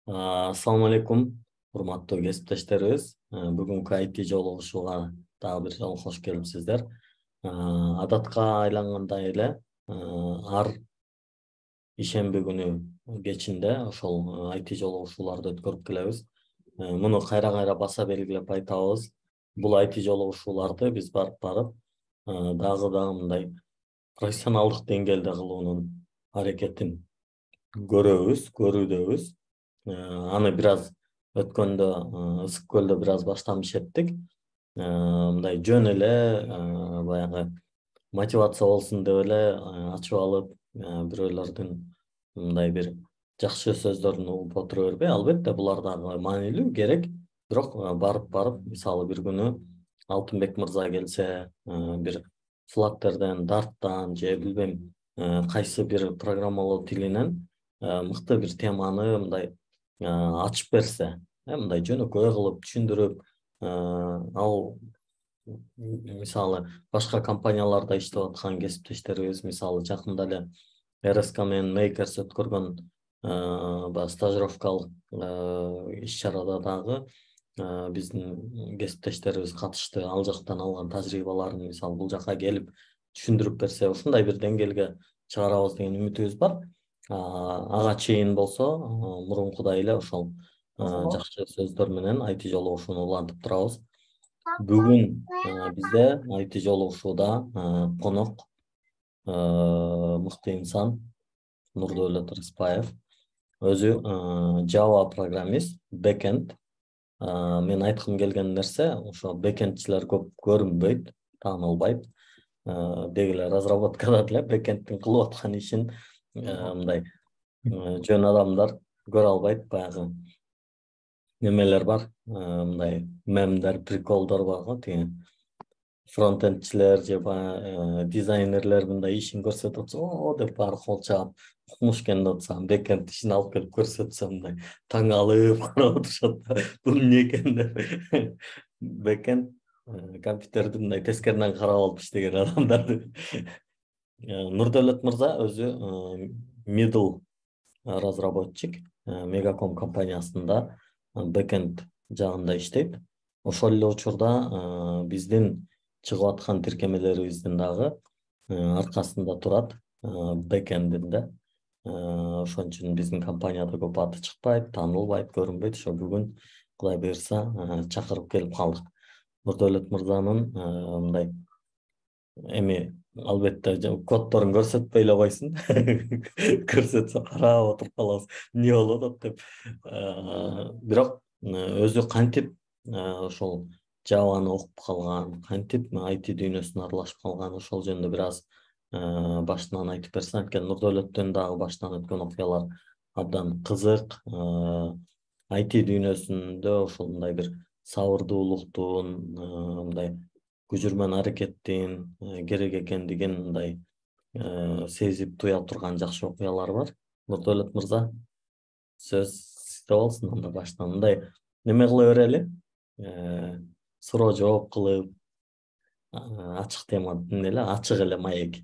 Assalamu алейкум, урматтуу кесиптештерибиз. Бүгүнкү IT жолугушууга дагы бир жолу кош келипсиздер. Адатка айлангандай эле ар ишемби күнү кечинде ошол IT жолугушууларды өткөрүп келебиз. Муну кайра баса белгилеп айтабыз. Бул IT жолугушууларды биз барып дагы мындай профессионалдык деңгээлде кылуунун аракетин көрүүдөбүз. Аны бир аз өткөндө ысык көлдө бир аз баштамыш эттик. Мындай жөн эле баягы мотивация болсун деп эле ачып алып бирөөлөрдүн мындай бир жакшы сөздөрүн угуп отура бербей, албетте булар дагы маанилүү, керек. Бирок барып мисалы бир күнү Алтынбек мырза келсе, бир Flutter'ден, Dart'тан же билбейм кайсы бир программалоо тилинен мыкты бир теманы мындай ачып берсе, мындай жөнөкөй кылып түшүндүрүп, ал мисалы башка компанияларда иштеп аткан кесиптештерибиз, мисалы жакында эле РСК менен Makers өткөргөн баягы стажировкалык иш-чарада дагы биздин кесиптештерибиз катышты. Ал жактан алган тажрыйбаларын мисалы бул жака келип түшүндүрүп берсе, ушундай бир деңгээлге чыгарабыз деген үмүтүбүз бар. Ага чейин болсо мурункудай эле ошол жакшы сөздөр менен IT жолугушууну улантып турабыз. Бүгүн бизде IT жолугушууда конок мыкты инсан Нурдөөлөт Рыспаев. Өзү Java программист, бэкенд. Мен айткым келген нерсе, ошо бэкендчилер көп көрүнбөйт, таанылбайт. Деги эле разработкада деле бэкендтин кылып аткан ишин мындай жөн адамдар көрө албайт. Баягы немелер бар, мындай мемдер, приколдор бар го, тиги фронтендчилер же дизайнерлер мындай ишин көрсөтүп атса, о деп баары кол чаап, укмуш экен деп атсам, бэкенд ишин алып келип көрсөтсө мындай таң калып карап отурушат да, бул эмне экен деп. Бэкенд компьютерди мындай тескеринен карап алып иштеген адамдарды. Нурдөөлөт мырза өзү middle разработчик, Мегаком компаниясында бэкенд жагында иштейт. Ошол эле учурда биздин чыгып аткан тиркемелерибиздин дагы аркасында турат бэкендинде. Ошон үчүн биздин компанияда көп аты чыкпайт, таанылбайт, көрүнбөйт. Ошо бүгүн Кудай буйрса чакырып келип калдык. Нурдөөлөт мырзанын мындай эми албетте коддорун көрсөтпөй эле койсун. Көрсөтсө карап отуруп калабыз, эмне болуп атат деп. Бирок өзү кантип ошол Java'ны окуп калган, кантип IT дүйнөсүнө аралашып калган, ошол жөнүндө бир аз башынан айтып берсе, анткени Нурдөөлөттүн дагы башынан өткөн окуялар абдан кызык. IT дүйнөсүндө ошол мындай бир сабырдуулуктун, мындай күжүрмөн аракеттин керек экендигин мындай сезип туя турган жакшы окуялар бар. Нурдөөлөт мырза, сөз сизде болсун. Анда баштан мындай неме кыла берели, суроо жооп кылып, ачык тема эмне эле, ачык эле маек.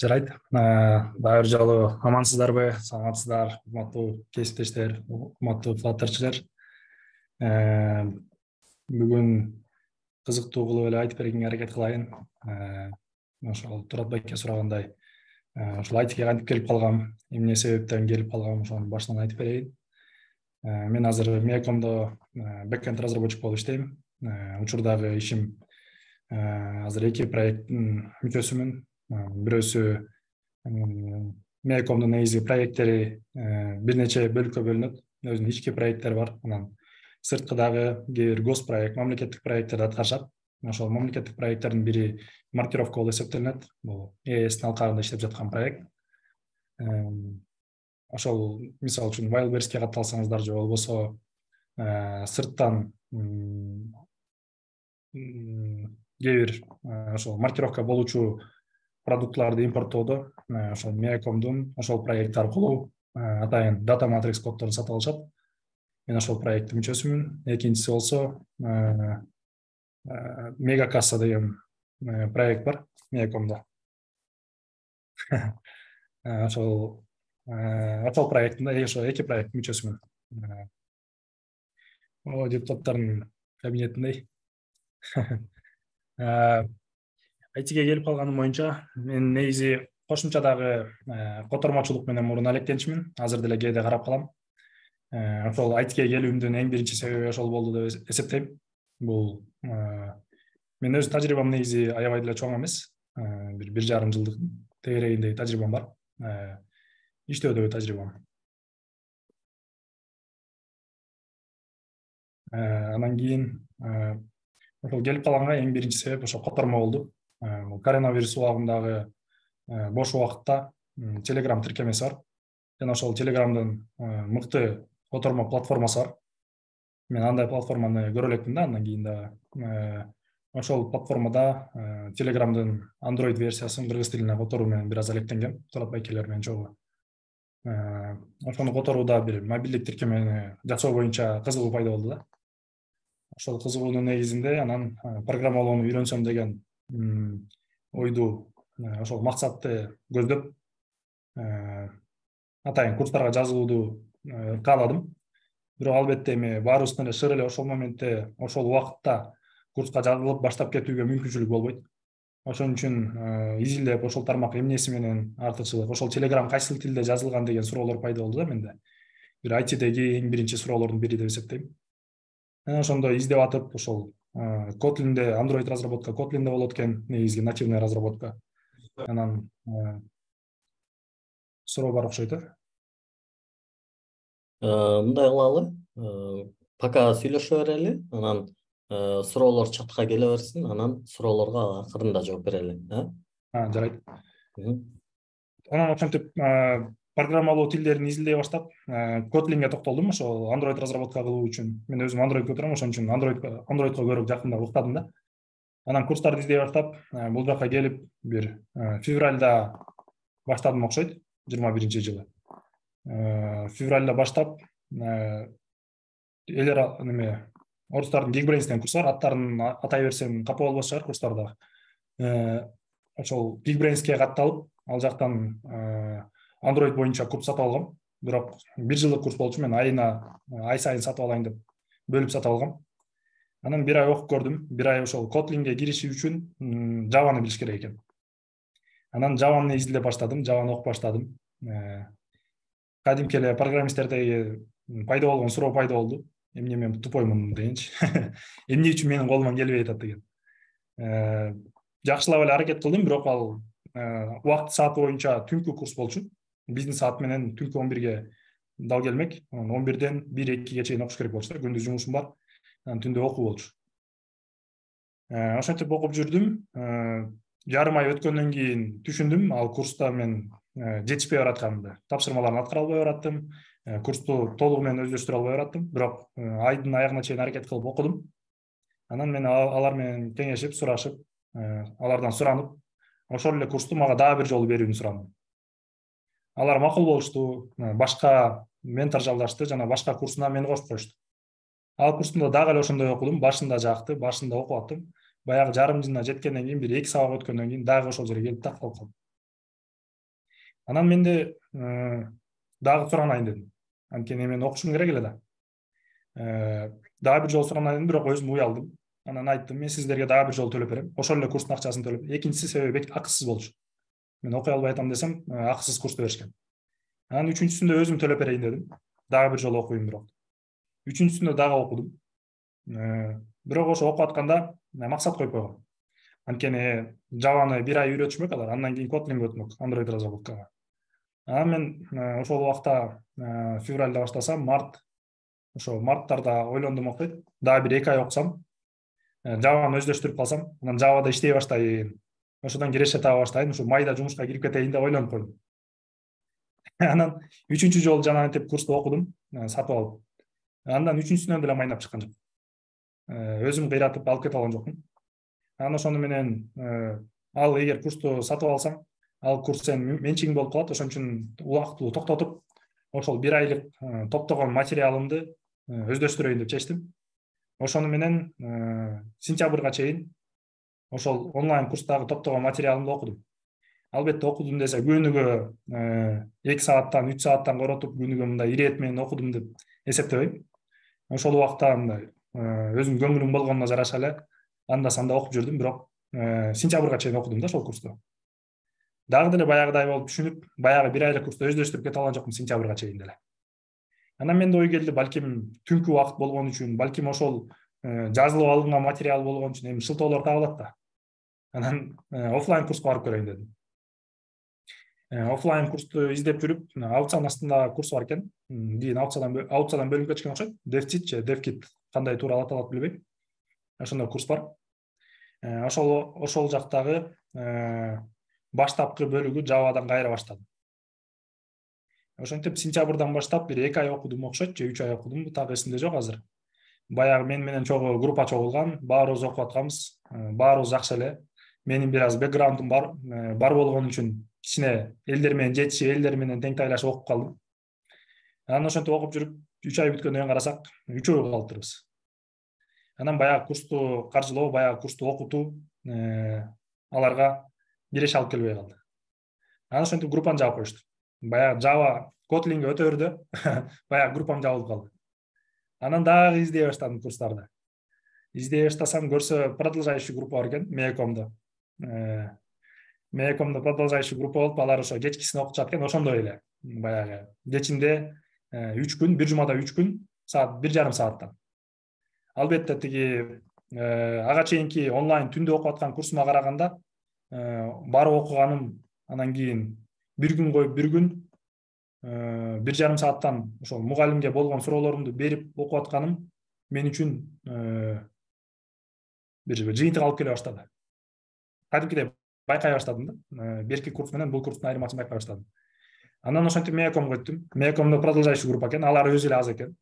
Жарайт. Дагы бир жолу амансыздарбы, саламатсыздар, урматтуу кесиптештер, урматтуу флаттерчилер. Бүгүн кызыктуу кылып эле айтып бергенге аракет кылайын. Ошол Турат байке сурагандай, ушул айтыга кантип келип калгам, эмне себептен келип калгам, ошону башынан айтып берейин. Мен азыр Мегакомдо бэкенд разработчик болуп иштейм. Учурдагы ишим азыр 2 проекттин мүчөсүмүн. Бирөөсү Мегакомдун негизи проекттери бир нече бөлүккө бөлүнөт. Өзүнүн ички проекттери бар. Анан сырткыдагы кээ бир гос проект, мамлекеттик проекттерди аткарышат. Ошол мамлекеттик проекттердин бири маркировка болуп эсептелинет. Бул ЭСтин алкагында иштеп жаткан проект. Ошол мисалы үчүн Wildberriesке катталсаңыздар же болбосо сырттан кээ бир ошол маркировка болуучу продуктларды импорттоодо ошол Мегакомдун ошол проект аркылуу атайын Data Matrix коддорун сатып алышат. Мен ошол проекттин мүчөсүмүн. Экинчиси болсо Мегакасса деген проект бар Мегакомдо. Ошол ошол проекттин ошо 2 проекттин мүчөсүмүн. Депутаттардын кабинетиндей. айтиге келип калганым боюнча мен негизи кошумчадагы котормочулук менен мурун алектенчимин. Азыр деле кээде карап калам. Ошол айтиге келүүмдүн эң биринчи себеби ошол болду деп эсептейм. Бул мен өз тажрыйбам негизи аябай деле чоң эмес. Бир 1,5 жылдык тегерегиндеги тажрыйбам бар. Иштөөдөгү тажрыйбам. Анан кийин ошол келип калганга эң биринчи себеп ошо котормо болду. Коронавирус убагындагы бош убакытта Telegram тиркемеси бар. Жана ошол Telegramдын мыкты котормо платформасы бар. Мен андай платформаны көрө элекмин да, андан кийин да ошол платформада Telegramдын Android версиясын кыргыз тилине которуу менен бир аз алектенгем. Турат байкелер менен чогуу. Ошону которууда бир мобилдик тиркемени жасоо боюнча кызыгуу пайда болду да. Ошол кызыгуунун негизинде анан программалоону үйрөнсөм деген ойду, ошол максатты көздөп атайын курстарга жазылууду кааладым. Бирок албетте эми баарыбыздын эле шыр эле ошол моментте, ошол убакытта курска жазылып баштап кетүүгө мүмкүнчүлүк болбойт. Ошон үчүн изилдеп ошол тармак эмнеси менен артыкчылык, ошол Telegram кайсыл тилде жазылган деген суроолор пайда болду да менде. Бир айтидеги эң биринчи суроолордун бири деп эсептейм. Ошондо издеп атып, ошол Kotlин'де Android разработка Kotlин'де болот экен, негизги нативный разработка. Анан суроо бар окшойт. Мындай кылалы, пока сүйлөшө берели, анан суроолор чатка келе берсин, анан суроолорго акырында жооп берели. Жарайт. Анан ошентип программалоо тилдерин изилдей баштап, Kotlин'ге токтолдум. Ошол Android разработка кылуу үчүн мен өзүм Android көтөрөм, ошон үчүн Androidко көрөк жакында уктадым да. Анан курстарды издей баштап, бул жака келип бир февралда баштадым окшойт, 21-жылы. Февралда баштап элер неме орустардын Geekbrains'тен курс бар, аттарын атай берсем капа болбос чыгар курстарда. Ошол Geekbrains'ке катталып, ал жактан Android боюнча курс сатып алгам. Бирок 1 жылдык курс болчу, мен ай сайын сатып алайын деп бөлүп сатып алгам. Анан 1 ай окуп көрдүм. 1 ай ошол Kotlин'ге кириши үчүн Java'ны билиш керек экен. Анан Java'ны изилдеп баштадым, Java'ны окуп баштадым. Кадимки эле программисттердеги пайда болгон суроо пайда болду. Эмне мен тупоймун дегенчи. Эмне үчүн менин колуман келбей атат деген. Жакшылап эле аракет кылдым, бирок ал убакыт сааты боюнча түнкү курс болчу. Бизнес саат менен түнкү 11ге дал келмек. 11ден 1-2ге чейин окуш керек болчу. Күндүз жумушум бар. Түндө окуу болчу. Ошентип окуп жүрдүм. Жарым ай өткөндөн кийин түшүндүм, ал курста мен жетишпей баратканымды. Тапшырмаларын аткара албай бараттым. Курсту толугу менен өздөштүрө албай бараттым. Бирок айдын аягына чейин аракет кылып окудум. Анан мен алар менен кеңешип, сурашып, алардан суранып, ошол эле курсту мага дагы бир жолу берүүнү сурадым. Алар макул болушту, башка ментор жалдашты жана башка курсуна мени кошуп коюшту. Ал курсунда дагы эле ошондой окудум, башында жакты, башында окуп аттым. Баягы жарым жылына жеткенден кийин, бир 2 сабак өткөндөн кийин дагы ошол жерге келип так калып калдым. Анан менде дагы суранайын дедим. Анткени мен окушум керек эле да. Дагы бир жолу суранайын дедим, бирок өзүм уялдым. Анан айттым, мен сиздерге дагы бир жолу төлөп берем. Ошол эле курстун акчасын төлөп. Экинчиси себеби акысыз болчу. Мен окуй албай атам десем, акысыз курсту беришкен. Анан үчүнчүсүндө өзүм төлөп берейин дедим. Дагы бир жолу окуйм бирок. Үчүнчүсүндө дагы окудум. Бирок ошо окуп атканда максат коюп койгом. Анткени Java'ны 1 ай үйрөтүшмөк алар, андан кийин Kotlин'ге өтмөк, Android разработкага. Анан мен ошол убакта февралда баштасам, ошо марттарда ойлондум окшойт. Дагы бир 2 ай окусам, Java'ны өздөштүрүп калсам, анан Java'да иштей баштайын. Ошондон кире таба баштайын, ушу майда жумушка кирип кетейин деп ойлонуп койдум. Анан 3-чү жолу жанагынтип курсту окудум, сатып алып. Андан 3-чүсүнөн деле майнап чыккан жок. Өзүм кыйратып алып кете алган жокмун. Анан ошону менен ал эгер курсту сатып алсаң, ал курс сенин менчигиң болуп калат. Ошон үчүн убактылуу токтотуп, ошол 1 айлык топтогон материалымды өздөштүрөйүн деп чечтим. Ошону менен сентябрга чейин ошол онлайн курстагы топтогон материалымды окудум. Албетте окудум десе күнүгө 2 сааттан 3 сааттан коротуп күнүгө мындай ирэет менен окудум деп эсептебейм. Ошол убакта мындай өзүм көңүлүм болгонуна жараша эле анда санда окуп жүрдүм, бирок сентябрга чейин окудум да ошол курсту. Дагы деле баягыдай болуп түшүнүп, баягы 1 айлык курсту өздөштүрүп кете алган жокмун сентябрга чейин деле. Анан менде ой келди, балким түнкү убакыт болгон үчүн, балким ошол жазылып алынган материал болгон үчүн эми шылтоолор табылат да. Анан офлайн курска барып көрөйүн дедим. Офлайн курсту издеп жүрүп, аукцион астында курс бар экен. Кийин аукциядан бөлүнүп кетишкен окшойт. DevKit же DevKit кандай туура аталат билбейм. Ошондой курс бар. Ошол жактагы баштапкы бөлүгү Javaдан кайра баштадым. Ошентип сентябрдан баштап бир 2 ай окудум окшойт, же 3 ай окудум, так эсимде жок азыр. Баягы мен менен группа чогулган, баарыбыз окуп атканбыз, баарыбыз жакшы эле. Менин бир аз бэкграундум бар болгон үчүн кичине элдер менен жетишип, элдер менен тең тайлашып окуп калдым. Анан ошентип окуп жүрүп 3 ай бүткөндөн кийин карасак, 3 калыптырбыз. Анан баягы курсту каржылоо, баягы курсту окутуу аларга киреше алып келбей калды. Анан ошентип группаны жаап коюшту. Баягы Java Kotling'e өтө берди, баягы группам жабылып калды. Анан дагы издей баштадым курстарды. Издей баштасам, көрсө продолжающий группа бар экен, Mecom'да. Mecom'да продолжающий группа болуп, алар ошо кечкисин окутушат экен, ошондой эле. Баягы кечинде 3 күн, бир жумада 3 күн, саат 1,5 сааттан. Албетте тиги ага чейинки онлайн түндө окуп аткан курсума караганда барып окуганым, анан кийин бир күн коюп бир күн 1,5 сааттан ошол мугалимге болгон суроолорумду берип окуп атканым мен үчүн бир жыйынтык алып келе баштады. Кадимкидей байкай баштадым да. Берки курс менен бул курстун айырмасын байкай баштадым. Анан ошентип Mecom'га өттүм. Mecom'да продолжающий группа экен, алар өзү эле аз экен.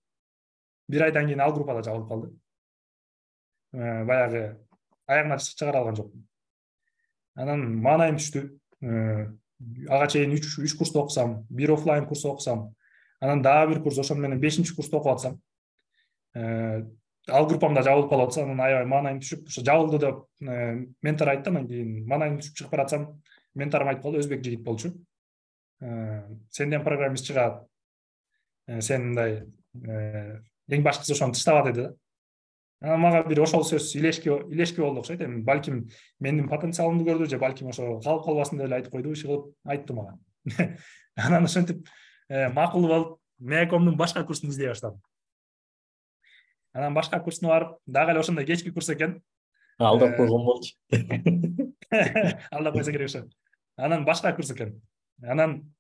1 айдан кийин ал группада жабылып калды. Баягы аягына чыгара алган жокмун. Анан маанайым түштү. Ага чейин 3 курсту окусам, бир офлайн курс окусам, анан дагы бир курс, ошону менен 5-чи курсту окуп атсам, ал группамда жабылып калып атса, анан аябай маанайым түшүп, ошо жабылды деп ментор айтты. Анан кийин маанайым түшүп чыгып баратсам, менторум айтып калды, өзбек жигит болчу. Сенден программист чыгат. Сен мындай эң башкысы ошону тыштаба деди да. Анан мага бир ошол сөз илешки болду окшойт. Эми балким менин потенциалымды көрдү, же балким ошо калып калбасын деп эле айтып койду, иши кылып айтты мага. Анан ошентип макул болуп, Mecom'дун башка курсун издей баштадым. Анан башка курсуна барып, дагы эле ошондой кечки курс экен. Алдап койгон болчу. Алдап койсо керек ошо. Анан башка курс экен. Анан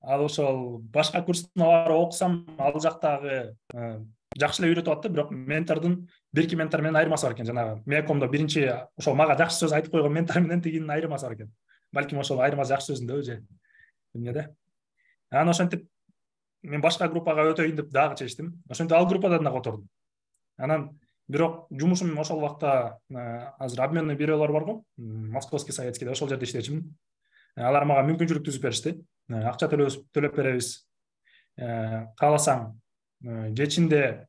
ал ошол башка курсуна барып окусам, ал жактагы жакшы эле үйрөтүп атты, бирок ментордун бирки ментор менен айырмасы бар экен. Жанагы Mecom'да биринчи ошол мага жакшы сөз айтып койгон ментор менен тигинин айырмасы бар экен. Балким ошол айырмасы жакшы сөзүндөбү же эмнеде. Анан ошентип мен башка группага өтөйүн деп дагы чечтим. Ошентип ал группадан дагы отурдум. Анан бирок жумушум ошол убакта азыр обменный бюролор барго, Московский Советскийде, ошол жерде иштечүмүн. Алар мага мүмкүнчүлүк түзүп беришти. Акча төлөп беребиз. Кааласаң кечинде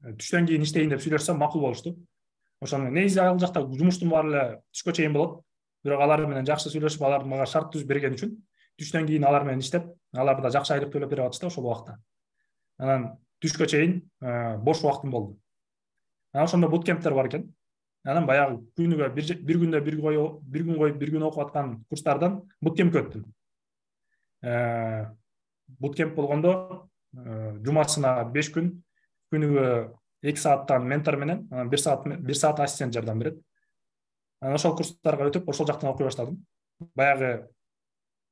түштөн кийин иштейин деп сүйлөшсөм макул болушту. Ошону негизи ал жакта жумуштун баары эле түшкө чейин болот. Бирок алар менен жакшы сүйлөшүп, алар мага шарт түзүп берген үчүн түштөн кийин алар менен иштеп, алар да жакшы айлык төлөп берип атышты ошол убакта. Анан түшкө чейин бош убактым болду. Анан ошондо буткемптер бар экен. Анан баягы күнүгө бир күн коюп бир күн окуп аткан курстардан буткемпке өттүм. Буткемп болгондо жумасына 5 күн, күнүгө 2 сааттан ментор менен, анан 1 саат ассистент жардам берет. Анан ошол курстарга өтүп, ошол жактан окуй баштадым. Баягы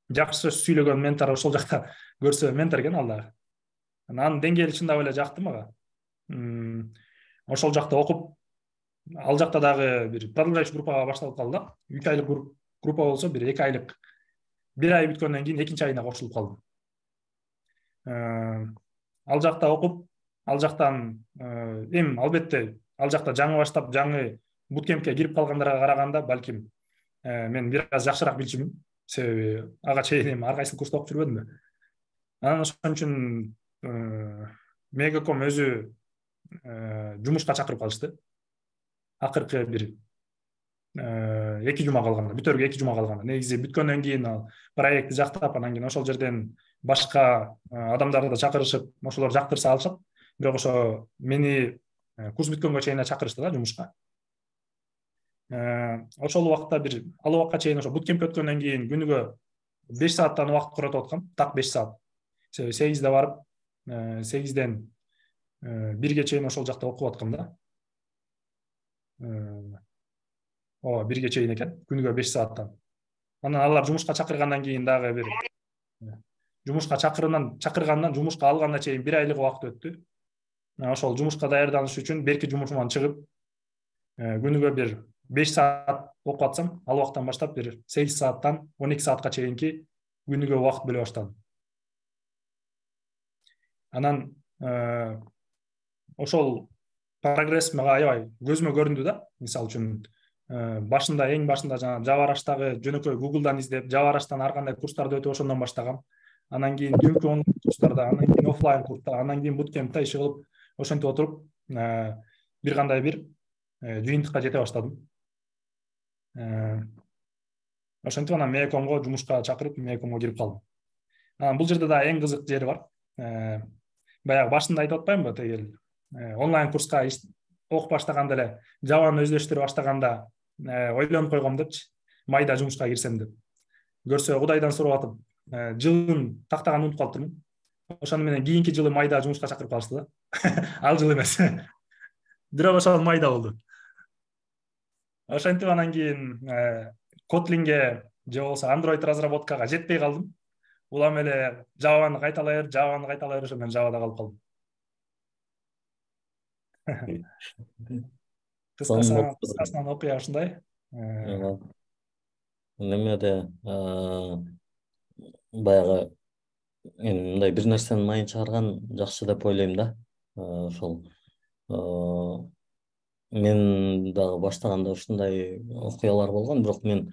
жакшы сүйлөгөн ментор ошол жакта көрсө ментор экен ал дагы. Анан деңгээли чындап эле жакты мага. Ошол жакта окуп, ал жакта дагы бир продолжающий группага башталып калды да. 3 айлык группа болсо, бир 2 айлык. 1 ай бүткөндөн кийин 2-чи айына кошулуп калдым. Ал жакта окуп, ал жактан эми албетте ал жакта жаңы баштап, жаңы буткемпке кирип калгандарга караганда балким мен бир аз жакшыраак билчүмүн. Себеби ага чейин эми ар кайсы курста окуп жүрбөдүмбү. Анан ошон үчүн Mecom өзү жумушка чакырып калышты. Акыркы бир 2 жума калганда, бүтөргө 2 жума калганда, негизи бүткөндөн кийин ал проектти жактап, анан кийин ошол жерден башка адамдарды да чакырышып, ошолор жактырса алышат. Бирок ошо мени курс бүткөнгө чейин чакырышты да жумушка. Ошол убакта бир ал убакка чейин ошо буткемп өткөндөн кийин күнүгө 5 сааттан убакыт коротуп аткам, так 5 саат. 8'de барып, 8'ден 1'ге чейин ошол жакта окуп аткам да. Ооба, 1'ге чейин экен, күнүгө 5 сааттан. Анан алар жумушка чакыргандан кийин дагы бир жумушка чакыргандан жумушка алганга чейин 1 айлык убакыт өттү. Ошол жумушка даярданыш үчүн берки жумушуман чыгып, күнүгө бир 5 саат окуп атсам, ал убактан баштап бир 8 сааттан 12 саатка чейинки күнүгө убакыт бөлө баштадым. Анан ошол прогресс мага аябай көзүмө көрүндү да. Мисалы үчүн башында, эң башында жана Java Rush'тагы жөнөкөй Google'дан издеп, Java Rush'тан ар кандай курстарды өтүп ошондон баштагам. Анан кийин түнкү онлайн курстарда, анан кийин офлайн курста, анан кийин буткемпте иши кылып, ошентип отуруп бир кандай бир жыйынтыкка жете баштадым. Ошентип анан Mecomго жумушка чакырып, Mecomго кирип калдым. Анан бул жерде да эң кызык жери бар. Баягы башында айтып атпаймынбы, тегил онлайн курска окуп баштаганда эле Java'ны өздөштүрө баштаганда ойлонуп койгом депчи, майда жумушка кирсем деп. Көрсө Кудайдан сурап атып, жылын тактаганды унутуп калыптырмын. Ошону менен кийинки жылы майда жумушка чакырып калышты да. Ал жыл эмес. Бирок ошол майда болду. Ошентип анан кийин Kotling'e же болбосо Android разработкага жетпей калдым. Улам эле Java'ны кайталай бер, ошондон Java'да калып калдым. Кыскасынан окуя ушундай. Немеде баягы мындай бир нерсенин майын чыгарган жакшы деп ойлойм да. Ошол мен дагы баштаганда ушундай окуялар болгон, бирок мен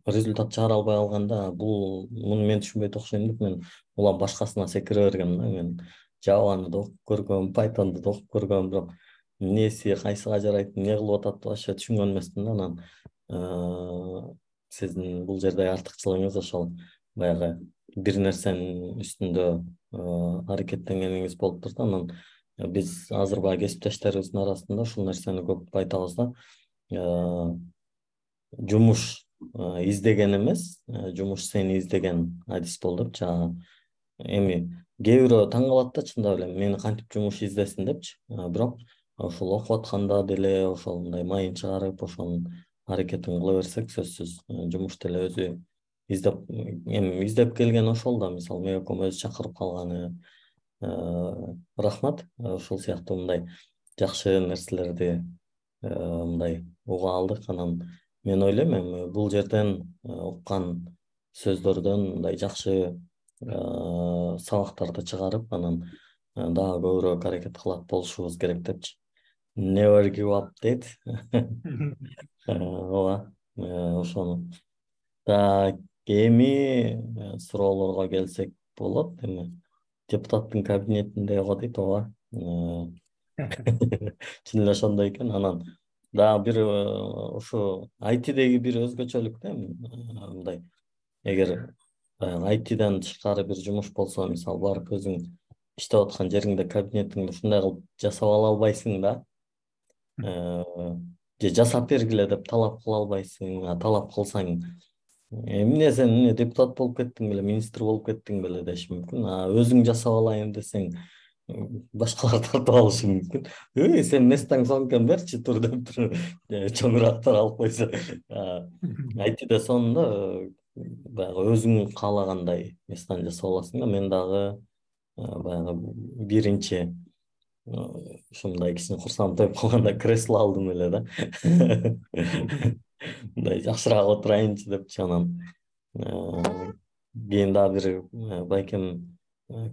результат чыгара албай калганда муну мен түшүнбөйт окшойм деп мен улам башкасына секире бергем да. Мен Java'ны да окуп көргөм, Python'ду да окуп көргөм, бирок эмнеси кайсыга жарайт, эмне кылып атат вообще түшүнгөн эмесмин да. Анан сиздин бул жерде артыкчылыгыңыз ошол баягы бир нерсенин үстүндө аракеттенгениңиз болуптур да. Анан биз азыр баягы кесиптештерибиздин арасында ушул нерсени көп айтабыз да. Жумуш издеген эмес, жумуш сени издеген адис бол депчи. Эми кээ бирөө таң калат да, чындап эле мени кантип жумуш издесин депчи. Бирок ошол окуп атканда деле ошол мындай майын чыгарып, ошонун аракетин кыла берсек, сөзсүз жумуш деле өзү издеп келген ошол да. Мисалы Mecom өзү чакырып калганы. Рахмат. Ошол сыяктуу мындай жакшы нерселерди мындай уга алдык. Анан мен ойлойм эми бул жерден уккан сөздөрдөн мындай жакшы сабактарды чыгарып, анан дагы көбүрөөк аракет кылат болушубуз керек депчи. Never give up дейт. Ооба, ошону. Эми суроолорго келсек болот. Эми депутаттын кабинетинде го дейт, ооба. Чын эле ошондой экен. Анан дагы бир ушу айтидеги бир өзгөчөлүк да, мындай. Эгер айтидан тышкары бир жумуш болсо, мисалы барып өзүң иштеп аткан жериңде кабинетиңди ушундай кылып жасап ала албайсың да. Же жасап бергиле деп талап кыла албайсың. Талап кылсаң эмне сен депутат болуп кеттиң беле, министр болуп кеттиң беле деши мүмкүн. Өзүң жасап алайын десең башкалар тартып алышы мүмкүн. Сен местаң соңкен берчи тур деп туруп чоңураактар алып койсо. Айтиде сонунда баягы өзүң каалагандай местан жасап аласың да. Мен дагы баягы биринчи ушундай кичине курсам тоюп калганда кресло алдым эле да. Мындай жакшыраак отурайынчы депчи. Анан кийин дагы бир байкем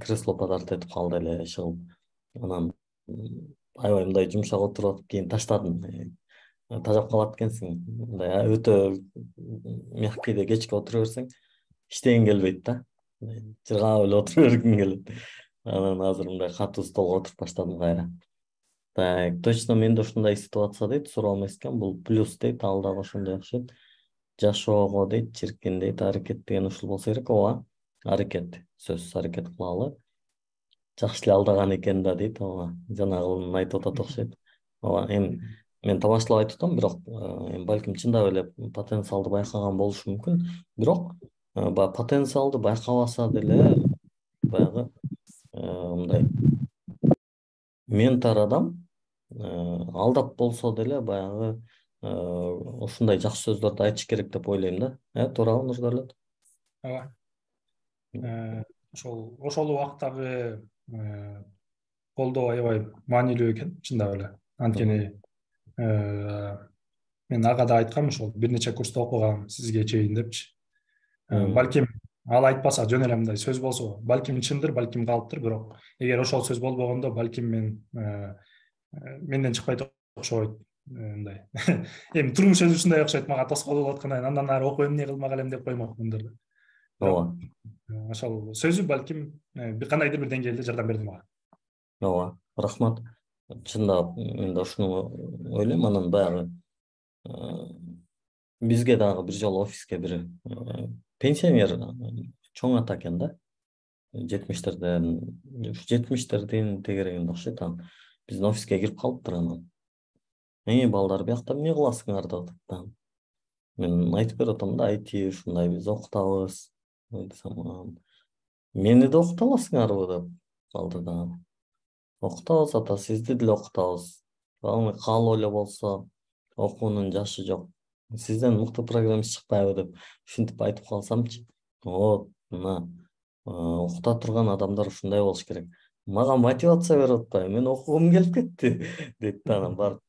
кресло подарок этип калды эле иши кылып. Анан аябай мындай жумшак отуруп атып кийин таштадым. Тажап калат экенсиң. Мындай өтө мягкийде кечке отура берсең иштегиң келбейт да. Жыргап эле отура бергиң келет. Анан азыр мындай катуу столго отуруп баштадым кайра. Так, точно менде ушундай ситуация дейт, суроо эмес экен, бул плюс дейт, ал дагы ошондой окшойт. Жашоого дейт, чиркин дейт, аракет деген ушул болсо керек, ооба. Аракет, сөзсүз аракет кылалы. Жакшы эле алдаган экен да дейт, ооба. Жанагы айтып атат окшойт. Ооба, эми мен тамашалап айтып атам, бирок балким чындап эле потенциалды байкаган болушу мүмкүн. Бирок баягы потенциалды байкабаса деле баягы мындай ментор адам алдап болсо деле баягы ушундай жакшы сөздөрдү айтыш керек деп ойлойм да. Туурабы Нурдолот? ооба. Ошол убактагы колдоо аябай маанилүү экен, чындап эле. Анткени мен ага да айткам, ошол бир нече курста окугам сизге чейин депчи. Балким ал айтпаса, жөн эле мындай сөз болсо, балким чындыр, балким калыптыр, бирок эгер ошол сөз болбогондо, балким менден чыкпайт окшойт. Мындай эми турмуш өзү ушундай окшойт, мага тоскоол болуп аткандай, андан ары окуп эмне кылмак элем деп коймокмундур да. Ооба. Бирок ошол сөзү балким кандайдыр бир деңгээлде жардам берди мага. Ооба, рахмат. Чындап мен да ушуну ойлойм. Анан баягы бизге дагы бир жолу офиске бир пенсионер чоң ата экен да. 70-тердин тегерегинде окшойт. Анан биздин офиске кирип калыптыр. Анан балдар биякта эмне кыласыңар деп атат да. Мен айтып берип атам да, IT ушундай биз окутабыз десем, мени да окута аласыңарбы деп калды да. Окутабыз ата, сизди деле окутабыз. Аны каалоо эле болсо окуунун жашы жок. Сизден мыкты программист чыкпайбы деп ушинтип айтып калсамчы. Мына окута турган адамдар ушундай болуш керек. Мага мотивация берип атпайбы, мен окугум келип кетти дейт да. Анан барып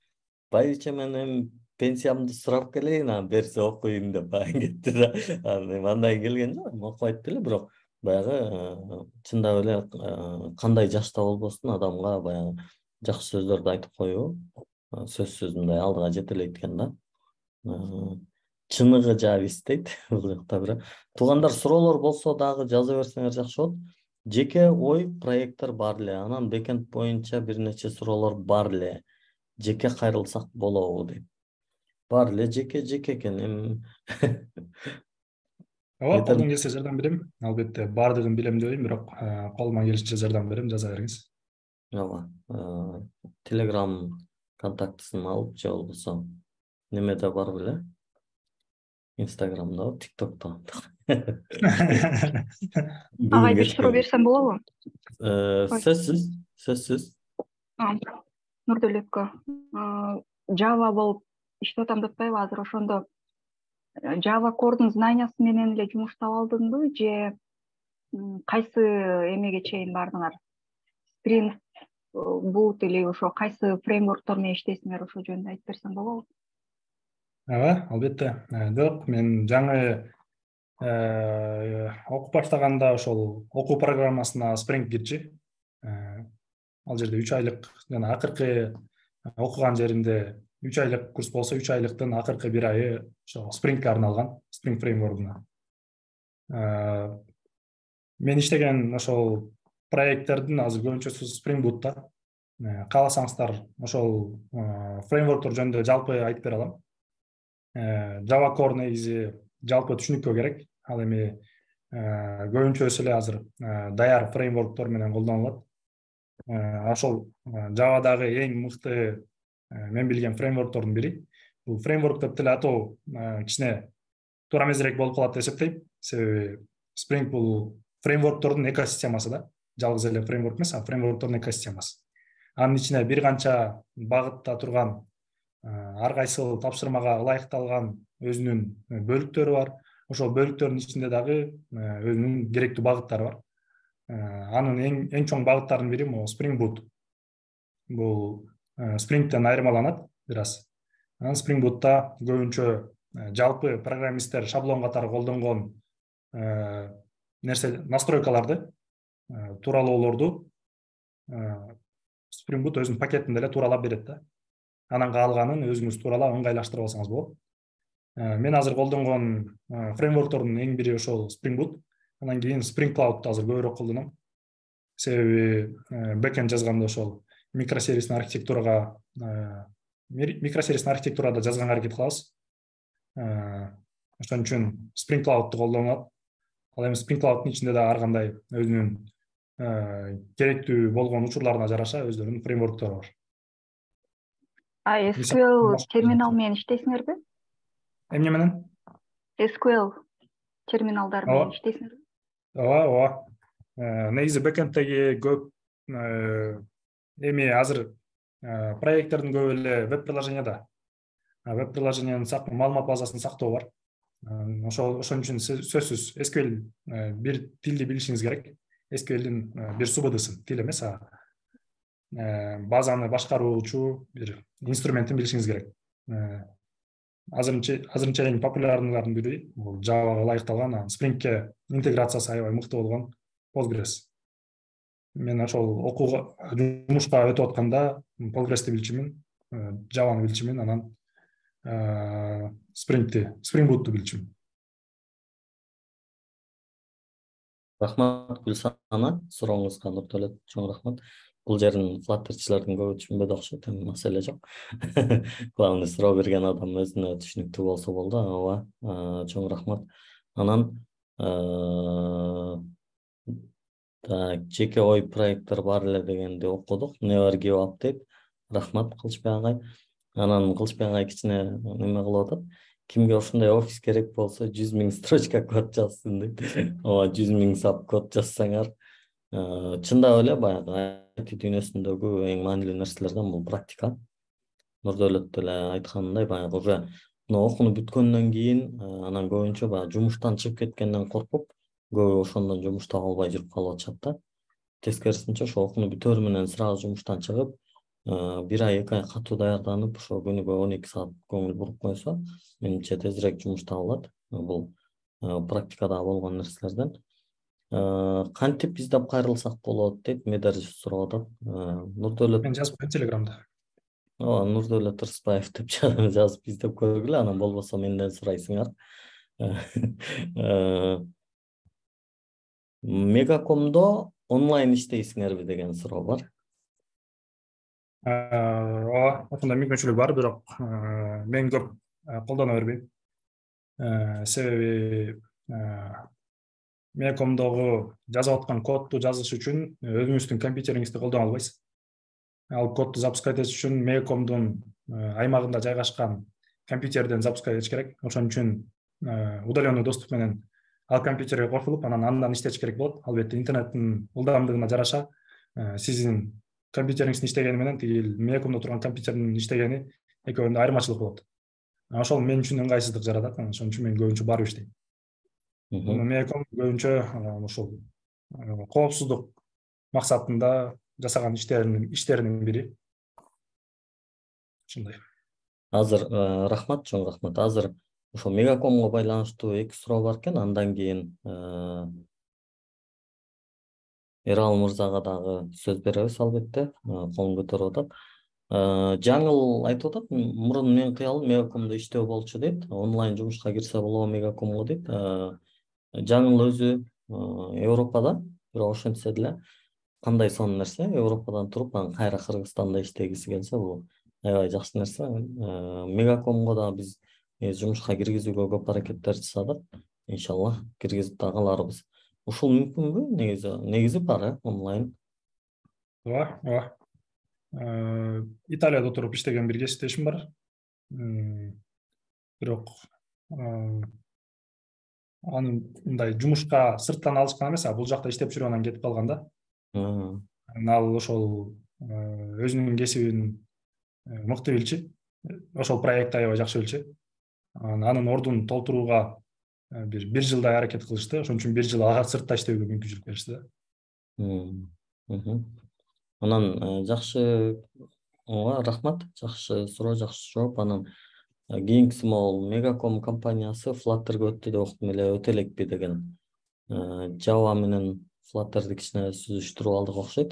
байбиче менен пенсиямды сурап келейин, анан берсе окуйм деп кетти да. Анан андай келген жок, окубайт деле, бирок баягы чындап эле кандай жашта болбосун адамга баягы жакшы сөздөрдү айтып коюу сөзсүз мындай алдыга жетелейт экен да. Чыныгы жабис дейт бул жакта. Бирок туугандар, суроолор болсо дагы жаза берсеңер жакшы болот. Жеке ой проекттер бар эле, анан бекенд боюнча бир нече суроолор бар эле. Жеке кайрылсак болобу дейт. Бар эле жеке экен. Эми Ооба, колдон келсе жардам берем. Албетте баардыгын билем дебейм, бирок колуман келишинче жардам берем, жаза бериңиз. ооба, Telegram контактысын алып, же болбосо немеде бар беле? Instagramда, TikTokто. Ага, бир суроо берсем болобу? Сөзсүз. Нурдөлөткө Java болуп иштеп атам деп атпайбы азыр, ошондо Java кордун знаниясы менен эле жумуштап алдыңбы, же кайсы эмеге чейин бардыңар? Spring Boot или ошо кайсы фреймворктор менен иштейсиңер, ошол жөнүндө айтып берсең болобу? Ооба, албетте. Жок, мен жаңы окуп баштаганда ошол окуу программасына Spring кирчи. Ал жерде 3 айлык, жана акыркы окуган жеримде 3 айлык курс болсо, 3 айлыктын акыркы 1 айы ошо Spring'ге арналган, Spring фреймворкуна. Мен иштеген ошол проекттердин азыр көбүнчөсү Spring Boot'та. Кааласаңыздар ошол фреймворктор жөнүндө жалпы айтып бере алам. Java Core негизи жалпы түшүнүккө керек. Ал эми көбүнчөсү эле азыр даяр фреймворктор менен колдонулат. Ошол Java'дагы эң мыкты мен билген фреймворктордун бири. Бул фреймворк деп деле атоо кичине туура эмесирээк болуп калат деп эсептейм. Себеби Spring бул фреймворктордун экосистемасы да. Жалгыз эле фреймворк эмес, а фреймворктордун экосистемасы. Анын ичине бир канча багытта турган, ар кайсыл тапшырмага ылайыкталган өзүнүн бөлүктөрү бар. Ошол бөлүктөрдүн ичинде дагы өзүнүн керектүү багыттары бар. Анын эң чоң багыттарынын бири могу Spring Boot. Бул Spring'тен айырмаланат бир аз. Анан Spring Boot'та көбүнчө жалпы программисттер шаблон катары колдонгон нерсе, настройкаларды, тууралоолорду Spring Boot өзүнүн пакетинде эле тууралап берет да. Анан каалганын өзүңүз тууралап ыңгайлаштырып алсаңыз болот. Мен азыр колдонгон фреймворктордун эң бири ошол Spring Boot. Анан кийин Spring Cloud'ду азыр көбүрөөк колдоном. Себеби бэкенд жазганда ошол микросервистин архитектурада жазганга аракет кылабыз. Ошон үчүн Spring Cloud'ду колдонот. Ал эми Spring Cloud'дун ичинде да ар кандай өзүнүн керектүү болгон учурларына жараша өздөрүнүн фреймворктору бар. SQL терминал менен иштейсиңерби? Эмне менен? SQL терминалдар менен иштейсиңерби? Ооба. Негизи бэкэнддеги көп эми азыр проекттердин көбү эле веб приложенияда. Веб приложениянын маалымат базасын сактоо бар. Ошон үчүн сөзсүз SQL бир тилди билишиңиз керек. SQL'дин бир субыдысын, тил эмес, базаны башкаруучу бир инструментин билишиңиз керек. Азырынча эң популярныйлардын бири бул Java'га ылайыкталган, Spring'ке интеграциясы аябай мыкты болгон Postgres. Мен ошол жумушка өтүп атканда Postgres'ти билчүмүн, Java'ны билчүмүн, анан Spring Boot'tu билчүмүн. Рахмат Гүлсана, сурооңузга Нурдолот чоң рахмат. Бул жерин Flutterчылардын көбү түшүнбөдү окшойт, эми маселе жок. Главный суроо берген адам өзүнө түшүнүктүү болсо болду. Ооба, чоң рахмат. Анан жеке ой проекттер бар эле дегенди окудук. Never give up дейт. Рахмат Кылычбек агай. Анан Кылычбек агай кичине неме кылып атат. Кимге ошондой офис керек болсо 100 000 строчка код жазсын дейт. Ооба, 100 000 сап код жазсаңар, чындап эле баягы IT дүйнөсүндөгү эң маанилүү нерселерден бул практика. Нурдөлөт деле айтканындай, баягы уже окууну бүткөндөн кийин, анан көбүнчө баягы жумуштан чыгып кеткенден коркуп, көбү ошондон жумуш таба албай жүрүп калып атышат да. Тескерисинче ошо окууну бүтөөр менен сразу жумуштан чыгып, 1 ай 2 ай катуу даярданып, ошо күнүгө 12 саат көңүл буруп койсо, менимче тезирээк жумуш табылат. Бул практикада болгон нерселерден. Кантип издеп кайрылсак болот дейт, Медаржи сурап атат. Нурдөлөт Мен жазып коем Телеграмда. Ооба, Нурдөлөт Рыспаев деп жазып издеп көргүлө, анан болбосо менден сурайсыңар. Мегакомдо онлайн иштейсиңерби деген суроо бар. Ооба, ошондой мүмкүнчүлүк бар, бирок мен көп колдоно бербейм. Себеби Мегакомдогу жазып аткан кодду жазыш үчүн өзүңүздүн компьютериңизди колдоно албайсыз. Ал кодду запускать этиш үчүн Мегакомдун аймагында жайгашкан компьютерден запускать этиш керек. Ошон үчүн удаленный доступ менен ал компьютерге кошулуп, андан иштетиш керек болот. Албетте интернеттин ылдамдыгына жараша сиздин компьютериңиздин иштегени менен тиги Мегакомдо турган компьютердин иштегени экөөнүндө айырмачылык болот. Ошол мен үчүн ыңгайсыздык жаратат. Ошон үчүн мен көбүнчө барып иштейм. Мегаком көбүнчө ошол коопсуздук максатында жасаган иштеринин бири. Ушундай. Азыр рахмат, чоң рахмат. Азыр ошо Мегакомго байланыштуу 2 суроо бар экен. Андан кийин Эрал мырзага дагы сөз беребиз албетте. Колун көтөрүп атат. Жаңыл айтып атат, мурун мен кыялым Мегакомдо иштөө болчу дейт. Онлайн жумушка кирсе болобу Мегакомго дейт. Жаңыл өзү Европада, бирок ошентсе деле кандай сонун нерсе, Европадан туруп анан кайра Кыргызстанда иштегиси келсе, бул аябай жакшы нерсе. Мегакомго да биз жумушка киргизүүгө көп аракеттер жасадык. Иншаллах киргизип да каларбыз. Ушул мүмкүнбү? Негизи бар, онлайн. Ооба. Италияда туруп иштеген бир кесиптешим бар. Бирок анын мындай жумушка сырттан алышкан эмес, бул жакта иштеп жүрүп анан кетип калган да. Ал ошол өзүнүн кесибин мыкты билчү. Ошол проектти аябай жакшы билчү. Анын ордун толтурууга бир жылдай аракет кылышты. Ошон үчүн 1 жыл ага сыртта иштөөгө мүмкүнчүлүк беришти да. Анан жакшы, рахмат. Жакшы суроо, жакшы жооп. Анан кийинкиси могул Мегаком компаниясы Flutter'га өттү деп уктум эле, өтө элекпи деген. Java менен Flutter'ды кичине сүзүштүрүп алдык окшойт.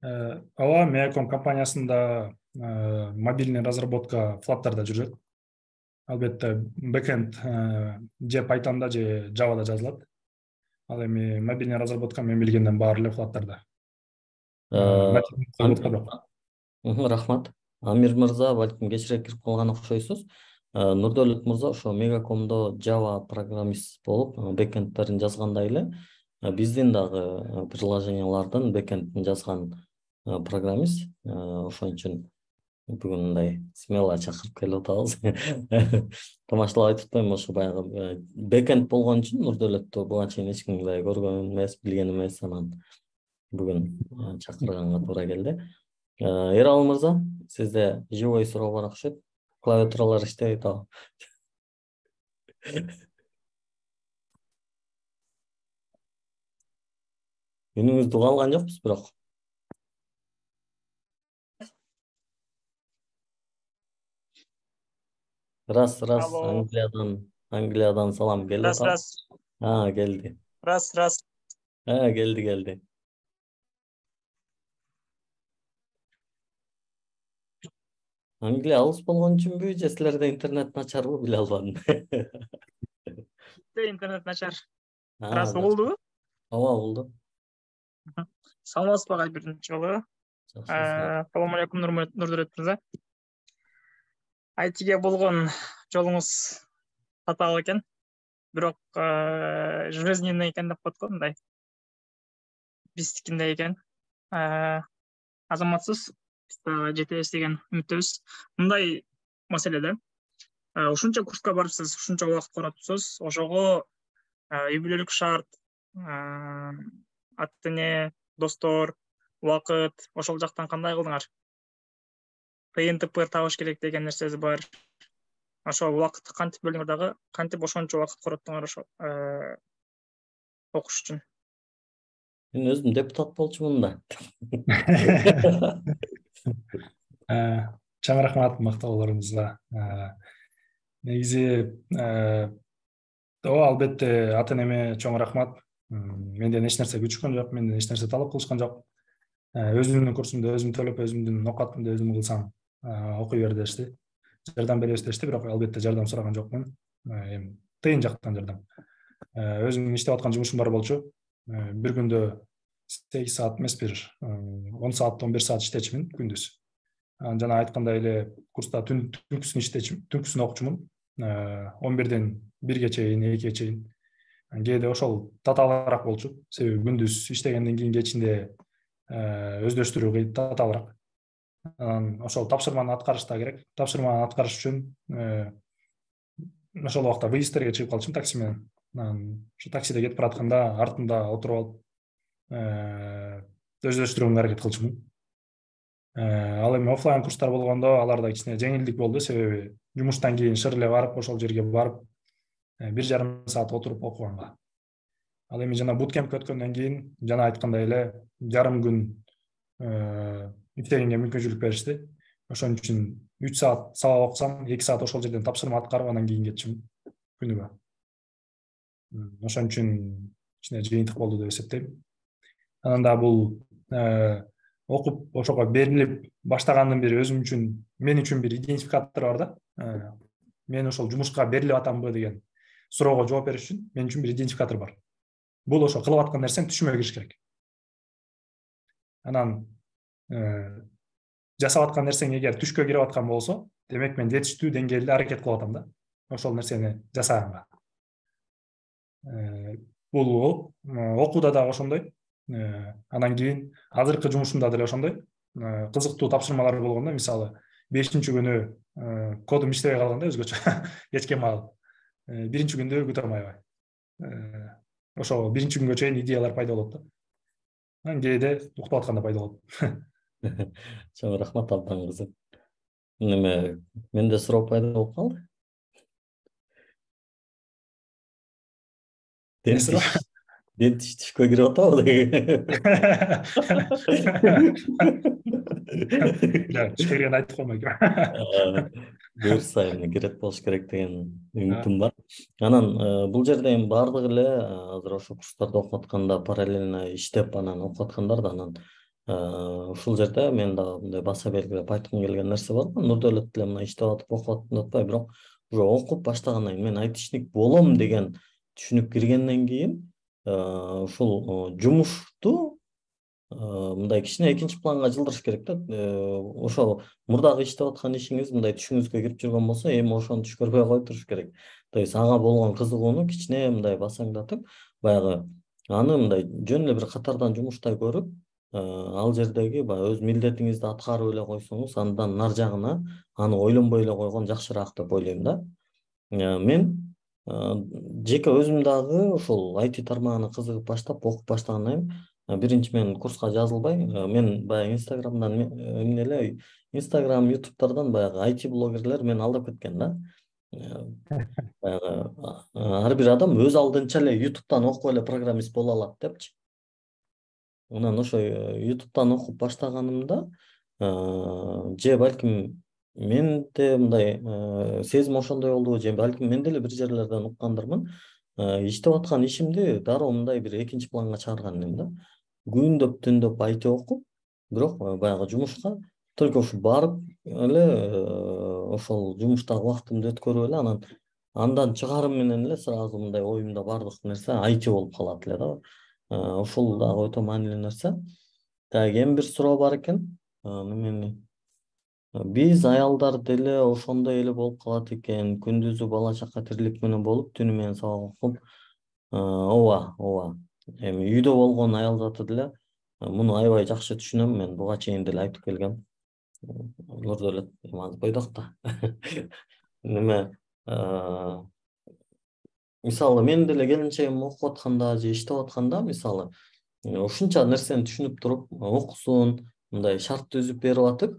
Ооба, Megacom компаниясында мобильный разработка Flutter'да жүрөт. Албетте бэкенд же Python'да же Java'да жазылат. Ал эми мобильный разработка мен билгенден баары эле Flutter'да. Математика коюп атпадым. Рахмат. Амир мырза, балким кечирээк кирип калган окшойсуз. Нурдөлөт мырза ошо Мегакомдо Java программист болуп, бэкэндтерин жазгандай эле биздин дагы приложениялардын бэкэндин жазган программист. Ошон үчүн бүгүн мындай смело чакырып келип атабыз. Тамашалап айтып атпайм, ошо баягы бэкэнд болгон үчүн Нурдөлөттү буга чейин эч ким мындай көргөн эмес, билген эмес, анан бүгүн чакырганга туура келди. Эрал мырза, сизде живой суроо бар окшойт. Клавиатуралар иштебей атабы? Үнүңүздү уга алган жокпуз бирок. Раз, Алло. Англиядан салам келип Раз, атат. раз, Келди. раз. Келди. Англия алыс болгон үчүнбү, же силерде интернет начарбы, биле албадым. Интернет начар. Раз угулдубу? Ооба, болду. Саламатсызбы биринчи жолу. Салам алейкум, Нурдөлөт мырза. айтиге болгон жолуңуз татаал экен. Бирок жизненный экен деп коет го, мындай. Биздикиндей экен. Азаматсыз, жетебиз деген үмүттөбүз. Мындай маселеде ушунча курска барыпсыз, ушунча убакыт коротупсуз, ошого үй бүлөлүк шарт, ата-эне, достор, убакыт, ошол жактан кандай кылдыңар? ТНТП табыш керек деген нерсеси бар. Ошол убакытты кантип бөлдүңөр дагы, кантип ошончо убакыт короттуңар ошо окуш үчүн? Мен өзүм депутат болчумун да. Чоң рахмат мактоолоруңузга. Негизи албетте ата-энеме чоң рахмат. Менден эч нерсе күчкөн жок, менден эч нерсе талап кылышкан жок. Өзүмдүн курсумду өзүм төлөп, өзүмдүн окуатымды өзүм кылсам окуй бер дешти. Жардам беребиз дешти, бирок албетте жардам сураган жокмун. Эми тыйын жактан жардам. Өзүмдүн иштеп аткан жумушум бар болчу. Бир күндө 8 саат эмес, 10 саат, 11 саат иштечимин күндүз. Жана айткандай эле курста түнкүсүн иштечимин, түнкүсүн окучумун. 11ден 1ге чейин, 2ге чейин. Кээде ошол татаалыраак болчу. Себеби күндүз иштегенден кийин кечинде өздөштүрүү татаалыраак. Ошол тапшырманы аткарыш да керек. Тапшырманы аткарыш үчүн ошол убакта выездтерге чыгып калчумун такси менен. Ошо таксиде кетип баратканда артында отуруп алып өздөштүрүүгө аракет кылчумун. Ал эми офлайн курстар болгондо аларда кичине жеңилдик болду, себеби жумуштан кийин шыр эле барып, ошол жерге барып 1,5 саат отуруп окуганга. Ал эми жана буткемпке өткөндөн кийин жана айткандай эле жарым күн иштегенге мүмкүнчүлүк беришти. Ошон үчүн 3 саат сабак окусам, 2 саат ошол жерден тапшырма аткарып, анан кийин кетчүмүн күнүгө. Ошон үчүн кичине жыйынтык болду деп эсептейм. Анан да бул окуп ошого берилип баштагандан бери өзүм үчүн, мен үчүн бир идентификатор бар да. Мен ошол жумушка берилип атамбы деген суроого жооп бериш үчүн мен үчүн бир идентификатор бар. Бул ошо кылып аткан нерсем түшүмө кириш керек. Анан жасап аткан нерсең эгер түшкө кирип аткан болсо, демек мен жетиштүү деңгээлде аракет кылып атам да. Ошол нерсени жасаганга. Бул окууда да ошондой. Анан кийин азыркы жумушумда деле ошондой. Кызыктуу тапшырмалар болгондо, мисалы 5-күнү кодум иштебей калганда өзгөчө кечке маал 1-күндө күтө алмайбы. Ошо 1-күнгө чейин идеялар пайда болот да. Анан кээде уктап атканда пайда болот. Чоң рахмат, абдан кызык. Неме, менде суроо пайда болуп калды. Дентиш түшкө кирип атабы деген. Түшкө киргенди айтып коймойт. Буюрса эми кирет болуш керек деген үмүтүм бар. Анан бул жерде эми баардыгы эле азыр ошо курстарда окуп атканда параллельно иштеп анан окуп аткандар да, анан ушул жерде мен дагы мындай баса белгилеп айткым келген нерсе бар. Нурдөлөт деле мына иштеп атып окуп атып атпайбы, бирок уже окуп баштагандан кийин мен айтишник болом деген түшүнүп киргенден кийин ушул жумушту мындай кичине экинчи планга жылдырыш керек да. Ошо мурдагы иштеп аткан ишиңиз мындай түшүңүзгө кирип жүргөн болсо, эми ошону түш көрбөй кой туруш керек. То есть ага болгон кызыгууну кичине мындай басаңдатып, баягы аны мындай жөн эле бир катардан жумуштай көрүп, ал жердеги баягы өз милдетиңизди аткарып эле койсоңуз, андан нар жагына аны ойлонбой эле койгон жакшыраак деп ойлойм да. Мен жеке өзүм дагы ошол IT тармагына кызыгып баштап окуп баштагандан кийин биринчи мен курска жазылбай, мен баягы Инстаграмдан эмне эле Инстаграм, Ютубтардан баягы IT блогерлер мени алдап кеткен да. Баягы ар бир адам өз алдынча эле Ютубтан окуп эле программист боло алат депчи. Анан ошо Ютубтан окуп баштаганымда же балким мен де мындай сезим ошондой болдубу, же балким мен деле бир жерлерден уккандырмын. Иштеп аткан ишимди дароо мындай бир экинчи планга чыгарган элем да. Күндөп түндөп IT окуп, бирок баягы жумушка только ушу барып эле ошол жумуштагы убактымды өткөрүп эле андан чыгарым менен эле сразу мындай оюмда бардык нерсе IT болуп калат эле да. Ушул дагы өтө маанилүү нерсе. Так, эми бир суроо бар экен. Немени биз аялдар деле ошондой эле болуп калат экен. Күндүзү бала чака тирилик менен болуп, түнү менен сабак окуп. Ооба. Эми үйдө болгон аял заты деле муну аябай жакшы түшүнөм. Мен буга чейин деле айтып келгем. Нурдөлөт эми бойдок да. Неме мисалы мен деле келинчегим окуп атканда же иштеп атканда мисалы ушунча нерсени түшүнүп туруп окусун, мындай шарт түзүп берип атып,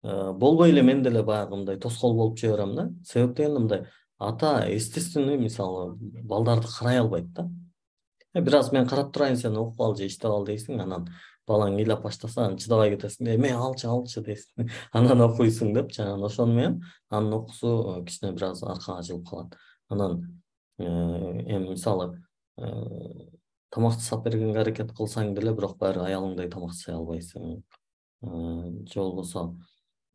болбой эле мен деле баягы мындай тоскоол болуп жиберем да. Себеп дегенде мындай ата естественный мисалы балдарды карай албайт да. Бир аз мен карап турайын, сен окуп ал же иштеп ал дейсиң, анан балаң ыйлап баштаса анан чыдабай кетесиң. Эме алчы дейсиң. Анан окуйсуң депчи. Анан ошону менен анын окуусу кичине бир аз аркага жылып калат. Анан эми мисалы тамак жасап бергенге аракет кылсаң деле, бирок баары аялыңдай тамак жасай албайсың. Же болбосо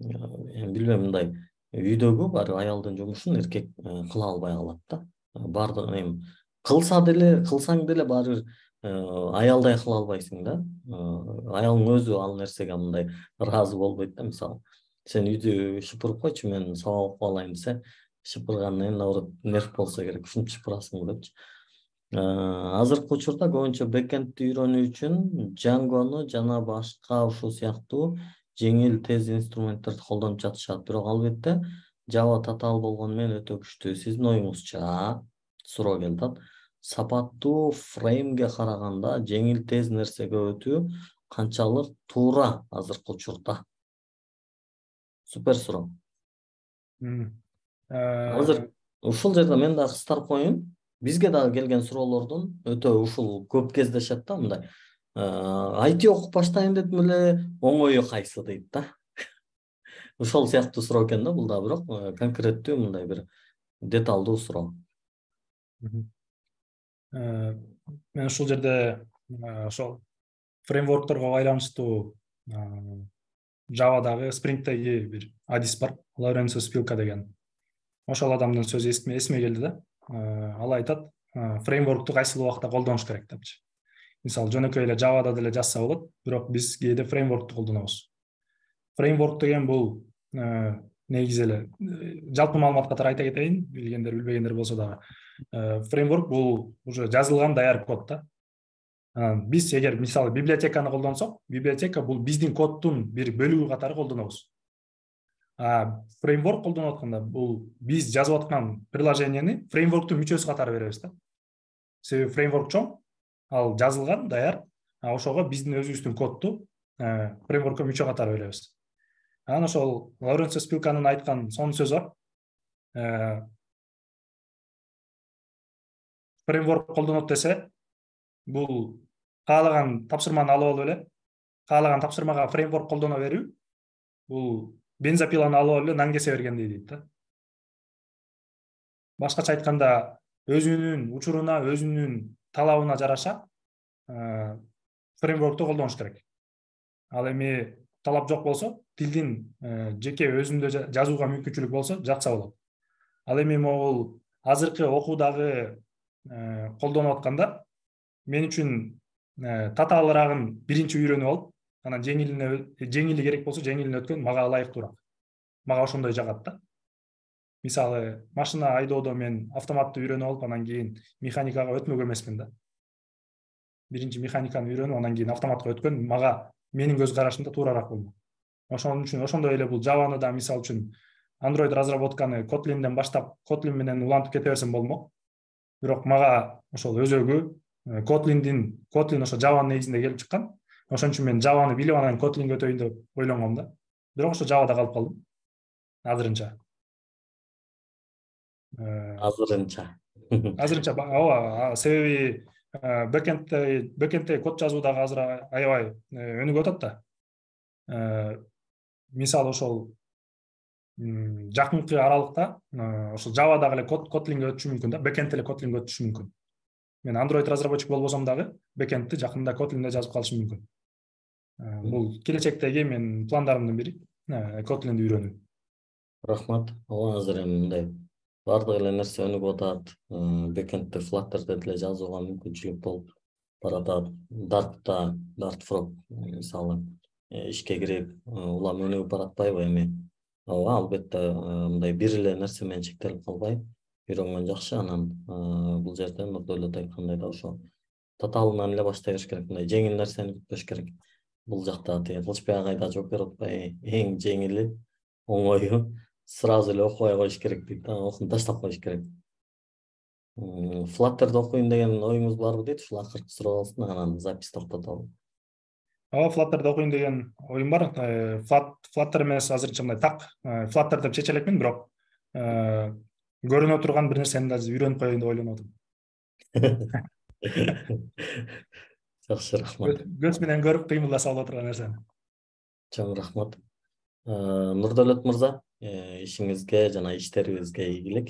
эми билбейм, мындай үйдөгү баары аялдын жумушун эркек кыла албай калат да. Баардыгын эми кылсаң деле баары бир аялдай кыла албайсың да. Аялың өзү ал нерсеге мындай ыраазы болбойт да. Мисалы сен үйдү шыпырып койчу, мен сабак окуп алайын десе, шыпыргандан кийин наоборот нерв болсо керек, ушинтип шыпырасың депчи. Азыркы учурда көбүнчө бэкэндти үйрөнүү үчүн Django'ну жана башка ушул сыяктуу жеңил тез инструменттерди колдонуп жатышат. Бирок албетте Java татаал болгону менен өтө күчтүү. Сиздин оюңузча суроо келди. Сапаттуу фреймге караганда жеңил тез нерсеге өтүү канчалык туура азыркы учурда? Супер суроо. Азыр ушул жерде мен дагы кыстарып коеюн. Бизге дагы келген суроолордун өтө ушул көп кездешет да, мындай. IT окуп баштайын дедим эле, оңою кайсы дейт да. Ушул сыяктуу суроо экен да, бул да бирок конкреттүү мындай бир деталдуу суроо. Мен ушул жерде ошол фреймворкторго байланыштуу Java'дагы Spring'теги бир адис бар, Лоренцо Спилка деген. Ошол адамдын сөзү эсиме келди да. Ал айтат, фреймворкту кайсыл убакта колдонуш керек депчи. Мисалы жөнөкөй эле Java'да деле жазса болот, бирок биз кээде фреймворкту колдонобуз. Фреймворк деген бул негизи эле жалпы маалымат катары айта кетейин, билгендер билбегендер болсо дагы. Фреймворк бул уже жазылган даяр код да. Биз эгер мисалы библиотеканы колдонсок, библиотека бул биздин коддун бир бөлүгү катары колдонобуз. Фреймворк колдонуп атканда бул биз жазып аткан приложениени фреймворктун мүчөсү катары беребиз да. Себеби фреймворк чоң, ал жазылган даяр, ошого биздин өзүбүздүн кодду фреймворкко мүчө катары беребиз. Анан ошол Лоренцо Спилканын айткан сонун сөзү бар. Фреймворк колдонот десе, бул каалаган тапшырманы алып алып эле, каалаган тапшырмага фреймворк колдоно берүү, бул бензопиланы алып эле нан кесе бергендей дейт да. Башкача айтканда, өзүнүн учуруна, өзүнүн талабына жараша фреймворкту колдонуш керек. Ал эми талап жок болсо, тилдин жеке өзүндө жазууга мүмкүнчүлүк болсо, жатса болот. Ал эми могул азыркы окуудагы колдонуп атканда, мен үчүн татаалыраагын биринчи үйрөнүп алып, анан жеңили керек болсо жеңилин өткөн мага ылайыктуураак. Мага ошондой жагат да. Мисалы, машина айдоодо мен автоматты үйрөнүп алып, анан кийин механикага өтмөк эмесмин да. Биринчи механиканы үйрөнүп, анан кийин автоматка өткөн мага менин көз карашымда туурараак болмок. Ошон үчүн ошондой эле бул Java'ны да мисалы үчүн Android разработканы Kotlin'ден баштап Kotlin менен улантып кете берсем болмок. Бирок мага ошол өзөгү Kotlin ошо Java'нын негизинде келип чыккан. Ошон үчүн мен Java'ны билип анан Kotlinге өтөйүн деп ойлонгом да. Бирок ошо Java'да калып калдым. Азырынча. Азырынча ооба, себеби бэкэндте код жазуудагы азыр аябай өнүгүп атат да. Мисалы ошол жакынкы аралыкта ошол Java'дагы эле Kotlinге өтүшү мүмкүн да, бэкэндте эле Kotlinге өтүшү мүмкүн. Мен Android разработчик болбосом дагы бэкэндти жакында Kotlinде жазып калышым мүмкүн. Бул келечектеги менин пландарымдын бири, Kotlinди үйрөнүү. Рахмат. Азыр эми мындай бардык эле нерсе өнүгүп атат. Бэкэндте Flutter'де деле жазууга мүмкүнчүлүк болуп баратат. Dartfrog мисалы ишке кирип, улам өнүгүп баратпайбы эми? Ооба, албетте мындай бир эле нерсе менен чектелип калбай, үйрөнгөн жакшы. Анан бул жерде Нурдөлөт айткандай да ошо татаалынан эле баштай бериш керек, мындай жеңил нерсени күтпөш керек. Бул жакта Кылычбек агайда жооп берип атпайбы, эң жеңили, оңою сразу эле окубай коюш керек дейт да, окуп таштап коюш керек. Flutter'да окуйм деген оюңуз барбы дейт, ушул акыркы суроо болсун, анан запись токтотолу. Ооба, Flutter'да окуйм деген оюм бар. Flutter эмес, азырынча мындай так Flutter деп чече элекмин, бирок көрүнө турган бир нерсени да үйрөнүп коеюн деп ойлонуп атам. Жакшы, рахмат. Көз менен көрүп кыймылдаса боло турган нерсени. Чоң рахмат. Нурдөлөт мырза, ишиңизге жана иштерибизге ийгилик.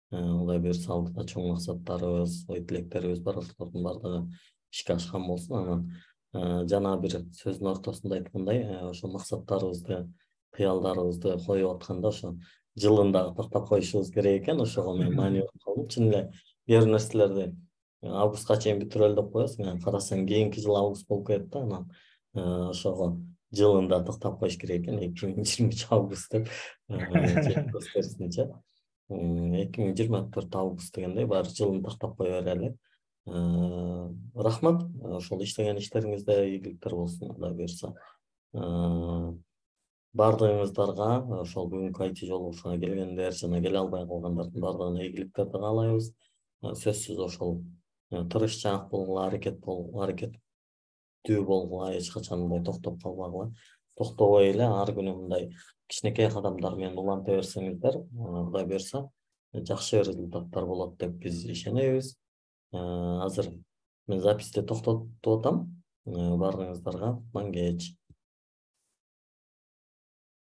Мындай буюрса алдыда чоң максаттарыбыз, ой тилектерибиз бар, ошолордун баардыгы ишке ашкан болсун. Анан жана бир сөздүн ортосунда айткандай, ошо максаттарыбызды, кыялдарыбызды коюп атканда ошо жылын дагы токтоп коюшубуз керек экен. Ошого мен маани берип калдым. Чын эле кээ бир нерселерди августка чейин бүтүрөлү деп коесуң, анан карасаң кийинки жыл август болуп кетти да, анан ошого жылында токтоп коюш керек экен, 2023 август деп көстөрүсүнчө 2024 август дегендей баары жылын токтоп кое берели. Рахмат, ошол иштеген иштериңизде ийгиликтер болсун, Кудай буйрса. Бардыгыңыздарга ошол бүгүнкү IT жолугушууга келгендер жана келе албай калгандардын бардыгына ийгиликтерди каалайбыз. Сөзсүз ошол тырышчаак болгула, аракеттүү болгула, эч качан мындай токтоп калбагыла. Токтобой эле ар күнү мындай кичинекей кадамдар менен уланта берсеңиздер, Кудай буйрса, жакшы результаттар болот деп биз ишенебиз. Азыр мен записти токтотуп атам. Бардыгыңыздарга кутман кеч.